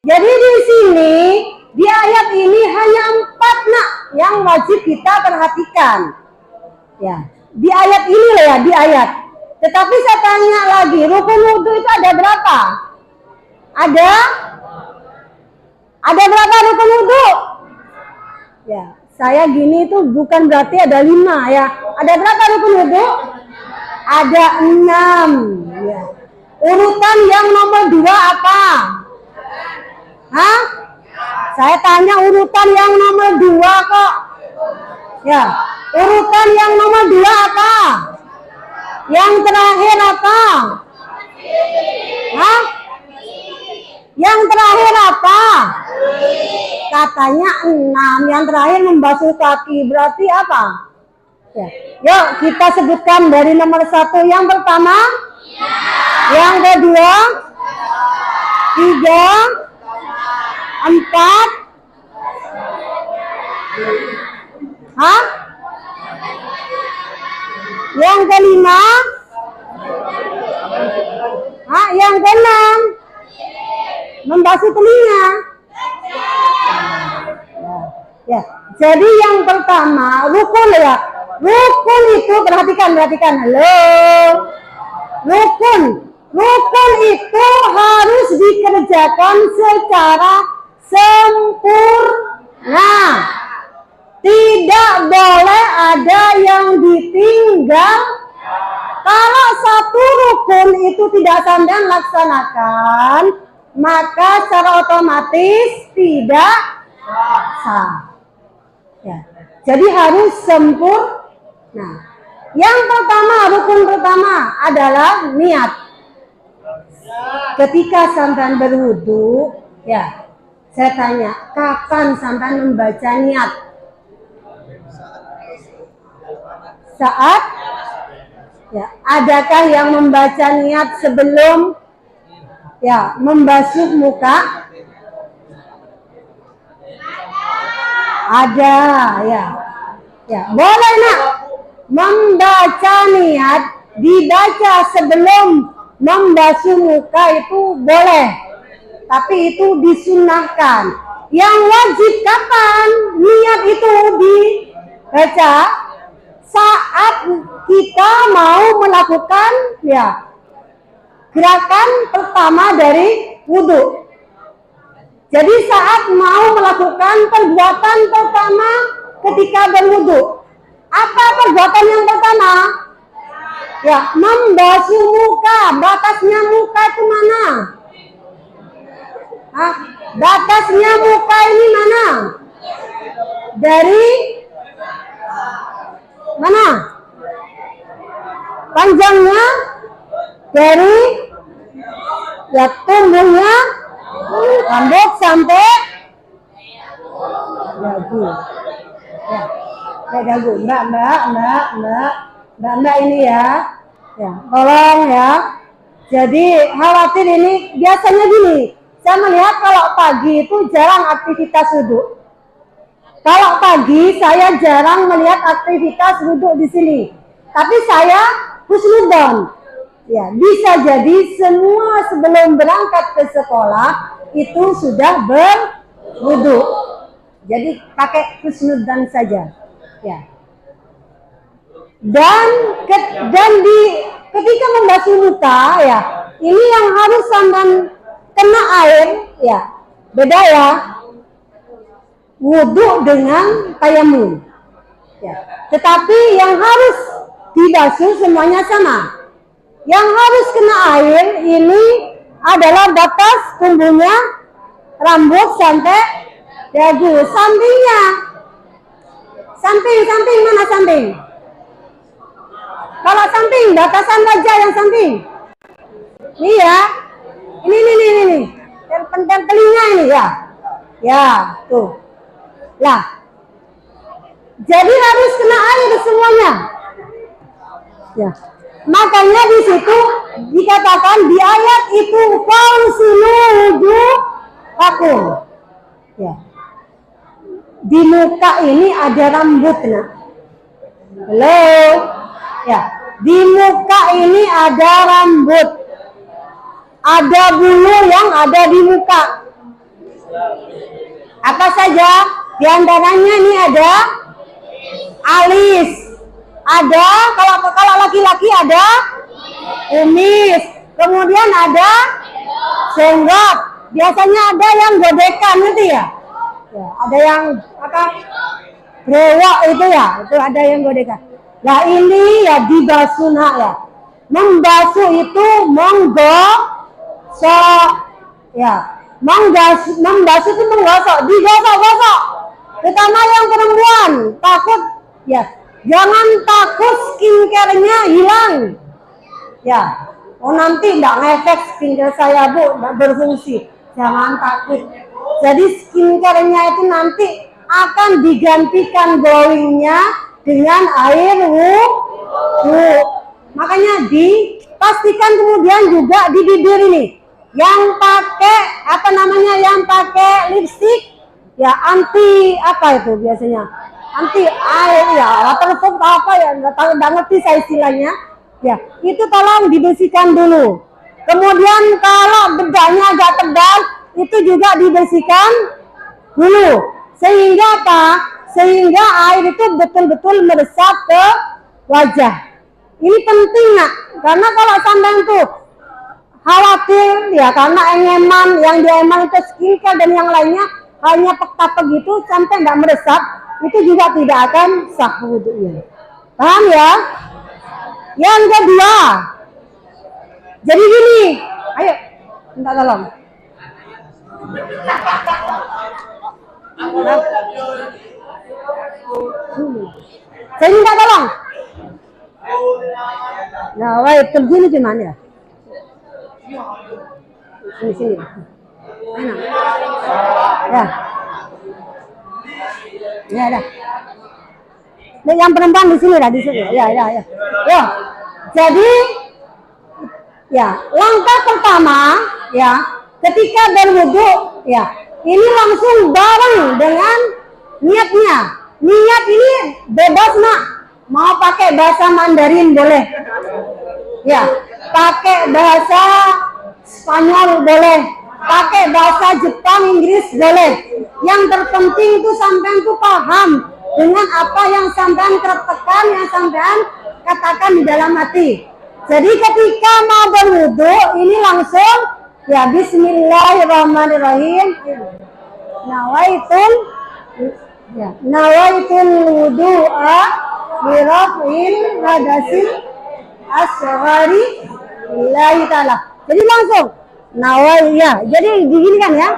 Jadi di sini di ayat ini hanya 4 nak yang wajib kita perhatikan. Ya, di ayat ini lah ya, di ayat. Tetapi saya tanya lagi, rukun wudhu itu ada berapa? Ada berapa rukun wudhu? Ya, saya gini itu bukan berarti ada 5 ya. Ada berapa rukun wudhu? Ada 6. Ya. Urutan yang nomor 2 apa? Hah? Saya tanya urutan yang nomor 2 kok. Ya, urutan yang nomor 2 apa? Yang terakhir apa? Hah? Yang terakhir apa? Katanya 6. Yang terakhir membasuh kaki. Berarti apa? Ya. Yuk kita sebutkan dari nomor 1. Yang pertama? Yang kedua? 3? 4? Hah? Yang kelima? Hah? Yang keenam? Membasuh telinga. Ya. Jadi yang pertama rukun ya. Rukun itu perhatikan. Halo. Rukun itu harus dikerjakan secara sempurna. Tidak boleh ada yang ditinggal. Kalau satu rukun itu tidak sampean laksanakan, maka secara otomatis tidak sah. Ya. Jadi harus sempurna. Yang pertama, rukun pertama adalah niat. Ketika sampean berwudu, ya, saya tanya, kapan sampean membaca niat? Saat? Ya, adakah yang membaca niat sebelum ya membasuh muka? Ada, ya. Ya, boleh nak membaca niat dibaca sebelum membasuh muka itu boleh, tapi itu disunahkan. Yang wajib kapan niat itu dibaca? Saat kita mau melakukan ya gerakan pertama dari wudhu. Jadi saat mau melakukan perbuatan pertama ketika berwudhu, apa perbuatan yang pertama? Ya, membasuh muka. Batasnya muka itu mana? Hah? Batasnya muka ini mana? Dari mana? Panjangnya dari ya tumbuhnya rambut sampai dagu. Ya, dagu. Mbak ini ya. Ya, tolong ya. Jadi khawatir ini biasanya gini. Saya melihat kalau pagi itu jarang aktivitas wudhu. Kalau pagi saya jarang melihat aktivitas wudhu di sini. Tapi saya husnudzon. Ya, bisa jadi semua sebelum berangkat ke sekolah itu sudah berwudhu. Jadi pakai husnudzon saja. Ya. Dan ketika membasuh muka ya, ini yang harus sampai kena air ya. Beda ya. Wudhu dengan tayamum. Ya. Tetapi yang harus dibasuh semuanya sama. Yang harus kena air ini adalah batas tumbuhnya rambut sampai dagu. Sampingnya. Samping mana samping? Kalau samping, batasan wajah yang samping. Ini ya. Ini. Dan telinga ini ya. Ya, tuh. Lah. Jadi harus kena air semuanya. Ya. Makanya di situ dikatakan di ayat itu fausilu wujuhakum. Ya. Di muka ini ada rambut nak. Halo. Ya. Di muka ini ada rambut. Ada bulu yang ada di muka. Apa saja? Di antaranya ini ada alis, ada kalau laki-laki ada kumis, kemudian ada jenggot. Biasanya ada yang godekan gitu ya. Ya, ada yang apa? Brewok itu ya, itu ada yang godekan. Nah ini ya dibasuh nak ya. Membasuh itu menggosok ya. Membasuh itu menggosok, digosok-gosok. Terutama yang perempuan, takut ya. Jangan takut skincare-nya hilang. Ya. Oh nanti enggak ngefek skincare saya Bu, enggak berfungsi. Jangan takut. Jadi skincare-nya itu nanti akan digantikan glowing-nya dengan air wudhu. Makanya dipastikan kemudian juga di bibir ini yang pakai apa namanya, yang pakai lipstick ya anti apa itu biasanya anti air ya, waterproof apa ya, nggak ngerti saya istilahnya ya, itu tolong dibersihkan dulu. Kemudian kalau bedanya agak tebal itu juga dibersihkan dulu, sehingga apa, sehingga air itu betul-betul meresap ke wajah. Ini penting nak, karena kalau sampai tuh khawatir ya karena engeman, yang dieman itu skincare dan yang lainnya hanya pek begitu sampai nggak meresap, itu juga tidak akan sah wudhunya. Paham ya? Yang kedua, jadi gini, ayo minta tolong. Saya minta tolong. Nah, wah terjun gimana ya? Sini. Mana? Ya. Ya dah. Nah, yang perempuan di sini dah, di sini. Ya. Ya. Jadi ya, langkah pertama ya, ketika berwudu ya, ini langsung bareng dengan niatnya. Niat ini bebas nak. Mau pakai bahasa Mandarin boleh. Ya, pakai bahasa Spanyol boleh, pakai bahasa Jepang, Inggris boleh. Yang terpenting itu sampean tuh paham dengan apa yang sampean tertekan, yang sampean katakan di dalam hati. Jadi ketika mau berwudu ini langsung ya Bismillahirrahmanirrahim. Nawaitul wudu'a birafil hadasil asghari lillahi ta'ala. Jadi langsung nawai ya. Jadi begini kan ya.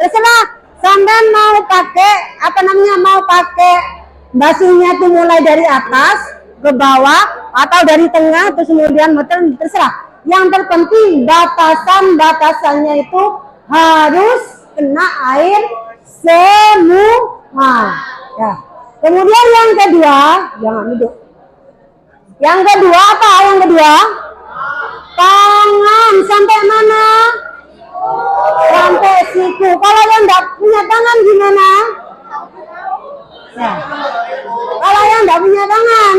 Terserah sampean mau pakai apa namanya, mau pakai basuhnya tuh mulai dari atas ke bawah atau dari tengah terus kemudian muter, terserah. Yang terpenting batasannya itu harus kena air semua. Ya. Kemudian yang kedua, jangan duduk. Yang kedua apa? Yang kedua, tangan sampai mana? Sampai siku. Kalau yang nggak punya tangan gimana? Ya. Kalau yang nggak punya tangan,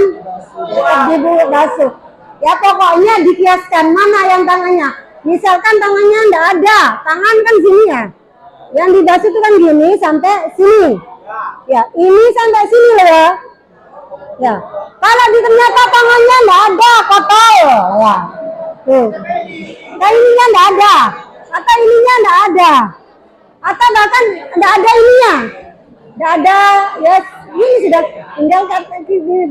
dibuluk basuh. Ya pokoknya dikiaskan mana yang tangannya. Misalkan tangannya nggak ada, tangan kan sini ya. Yang dibasuh itu kan gini sampai sini. Ya, ini sampai sini loh ya. Ya. Kalau ternyata tangannya nggak ada, kotor. Ya. Tuh. Nah, ininya nggak ada. Atau ininya nggak ada. Atau bahkan nggak ada ininya. Nggak ada, ya ini sudah tinggal kata gini.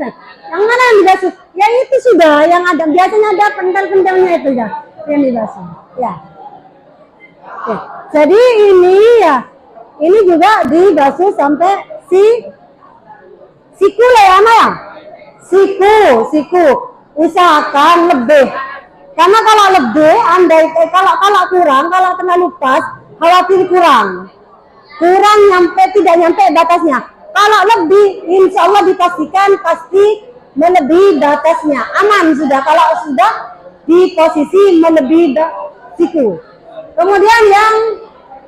Yang mana yang dibasuh? Ya itu sudah, yang ada. Biasanya ada pentil-pentilnya itu ya. Yang dibasuh. Ya. Oke. Jadi ini ya. Ini juga dibasuh sampai siku lah ya, Maya. Siku. Usahakan lebih. Karena kalau lebih, kalau kurang, kalau terlalu pas, khawatir kurang. Tidak nyampe batasnya. Kalau lebih, insya Allah dipastikan pasti melebihi batasnya. Aman sudah kalau sudah di posisi melebihi siku. Kemudian yang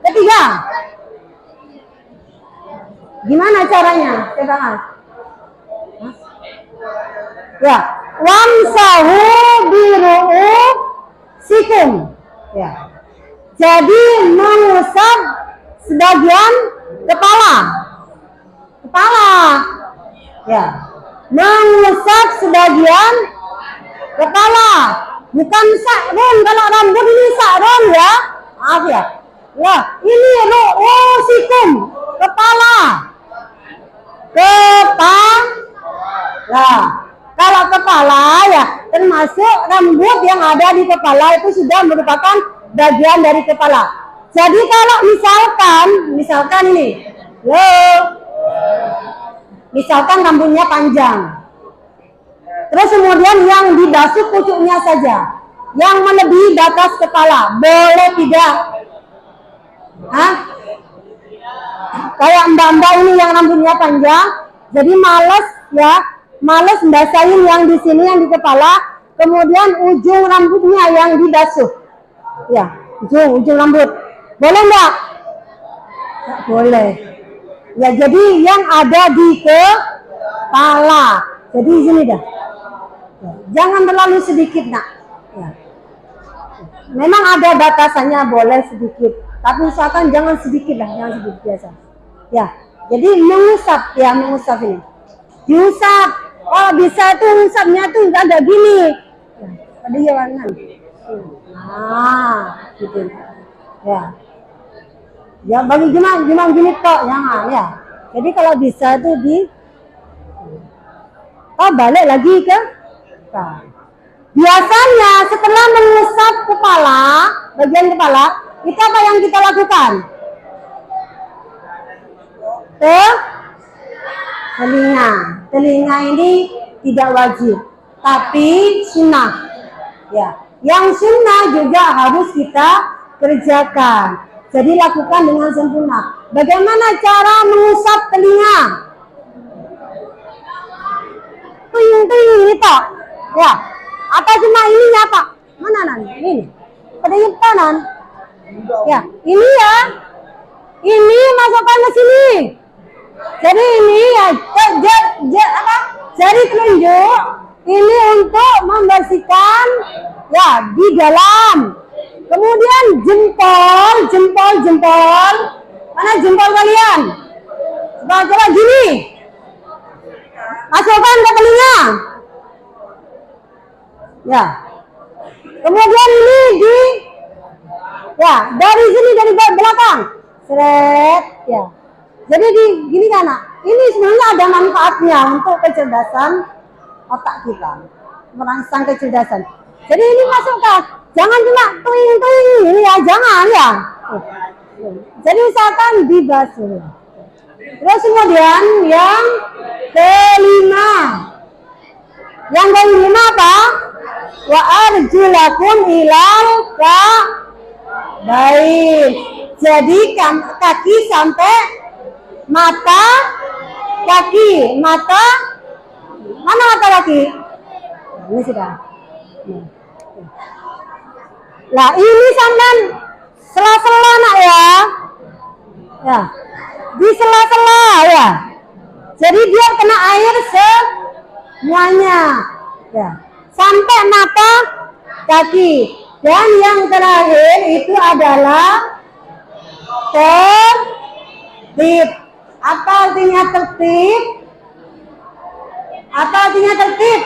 ketiga, gimana caranya? Coba Mas. Ya, wamsahu biru'usikum. Ya. Jadi mengusap sebagian kepala. Ya. Mengusap sebagian kepala. Bukan sakron, kalau rambut ini sakron ya. Maaf ya. Ya, ini ru'usikum, kepala. Kalau kepala ya termasuk rambut yang ada di kepala itu sudah merupakan bagian dari kepala. Jadi kalau misalkan ini, misalkan rambutnya panjang, terus kemudian yang dibasuh pucuknya saja, yang melebihi batas kepala, boleh tidak? Hah? Kayak mbak-mbak ini yang rambutnya panjang, jadi males basahin yang di sini, yang di kepala, kemudian ujung rambutnya yang dibasuh. Ya, ujung rambut. Boleh enggak? Enggak boleh. Ya, jadi yang ada di kepala. Jadi sini dah. Ya, jangan terlalu sedikit, nak. Ya. Memang ada batasannya, boleh sedikit. Tapi usahakan jangan sedikit lah, jangan sedikit biasa. Ya, jadi mengusap ini. Diusap. Oh, bisa tuh ngusapnya tuh enggak ada gini. Ya, ada jangan. Gitu. Ya. Ya bagi gimana gini kok, jangan ya. Jadi kalau bisa tuh balik lagi ke biasanya setelah mengusap bagian kepala, itu apa yang kita lakukan? Telinga ini tidak wajib, tapi sunnah. Ya, yang sunnah juga harus kita kerjakan. Jadi lakukan dengan sempurna. Bagaimana cara mengusap telinga? Ini toh, ya. Atau cuma ininya Pak? Mana nanti? Ini. Pada kanan. Ya, ini ya. Ini masukkan ke sini. Jadi ini ya, jari telunjuk ini untuk membersihkan ya di dalam. Kemudian jempol. Mana jempol kalian? Coba gini. Masukkan ke telinga. Ya. Kemudian ini dari sini, dari belakang. Seret, ya. Jadi gini kan, ini sebenarnya ada manfaatnya untuk kecerdasan otak kita, merangsang kecerdasan. Jadi ini masukkan, jangan cuma tuing ini ya, jangan ya. Jadi usahakan dibasuh. Terus kemudian yang kelima apa? Wa arjulakum ilal ka'bain. Jadi kaki sampai mata kaki. Mana mata kaki? Ini sudah. Nah, ini sampai sela-sela nak ya. Ya. Di sela-sela ya. Jadi dia kena air semuanya. Ya. Sampai mata kaki. Dan yang terakhir itu adalah tertib. Apa artinya tertib?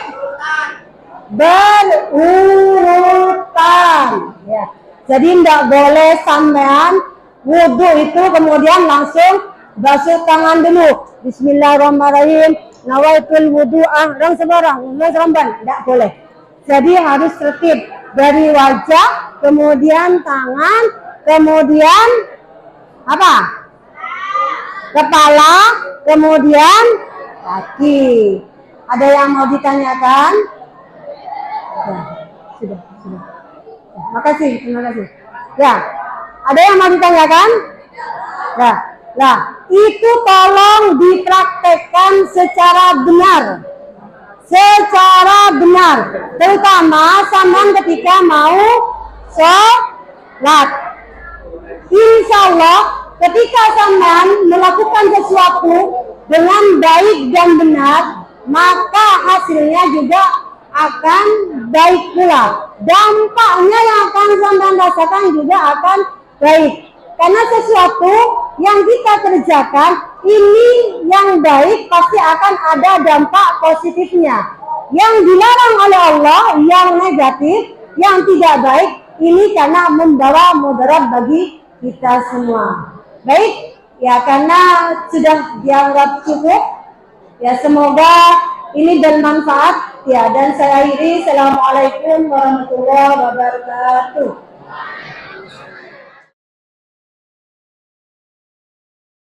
Berurutan. Ya. Jadi tidak boleh sampean wudhu itu kemudian langsung basuh tangan dulu. Bismillahirrahmanirrahim. Nawaitul wudu'ah. Tidak boleh. Jadi harus tertib. Dari wajah, kemudian tangan, kemudian apa? Kepala, kemudian kaki. Ada yang mau ditanyakan? Ya, sudah. Ya, terima kasih. Ya, ada yang mau ditanyakan? Ya, nah, itu tolong dipraktekkan secara benar. Terutama sampean ketika mau sholat. Insya Allah ketika sampean melakukan sesuatu dengan baik dan benar, maka hasilnya juga akan baik pula. Dampaknya yang akan sampean rasakan juga akan baik. Karena sesuatu yang kita kerjakan ini yang baik pasti akan ada dampak positifnya. Yang dilarang oleh Allah yang negatif, yang tidak baik ini karena membawa mudarat bagi kita semua. Baik, ya karena sudah dianggap cukup, ya semoga ini bermanfaat ya, dan saya akhiri. Assalamualaikum warahmatullahi wabarakatuh.